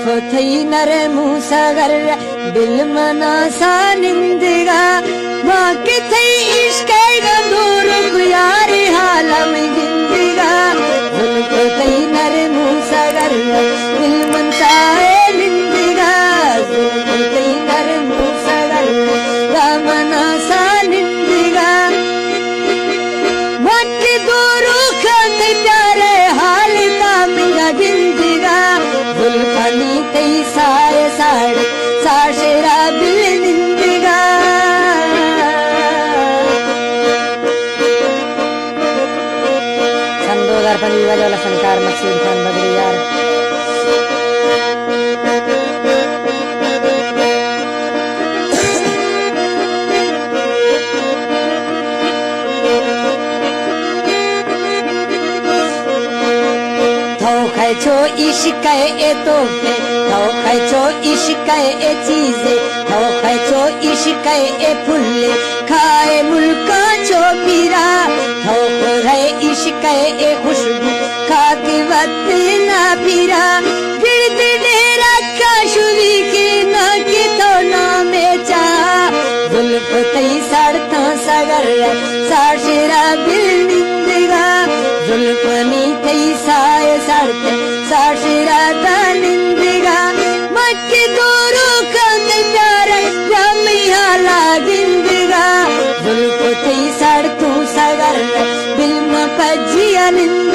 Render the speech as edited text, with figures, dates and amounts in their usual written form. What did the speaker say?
जुल्फो थई नरे मूसगर दिल मना सा निंदगा माँ के थई इश्क गंदूर यारी हालम जिंदगा जुल्फो थई नरे मूसगर दिल मन सा निंदगा जुल्फो थई नरे मूसगर मना सा निंदगा माँ के दूर खाते प्यारे हाल का मिंगा जिंदगा जुल्फनी तई सारे साड़े साशेरा बिल निंदगा सन 2005 वाला फनकार मकसूद खान बदरी यार छो इश्क ए तोहफे छो इश्क ए चीजे छो इश्क ए फुल्ले खाए मुल्का छो पीरा है इश्क ए खुशबू खाके वक्त ना पीरा गिरद डेरा काशुरी के ना की तो ना बेचा जुल्फ तई सड़ता सगर साशेरा बिल निंदगा जुल्फनी तई साए सड़ते साशेरा दा निंदगा मक्के दोरो कंद प्यारा जमी हाला जिंदगा जुल्फ तई सड़तू सगर बिल में पजिया निंदगा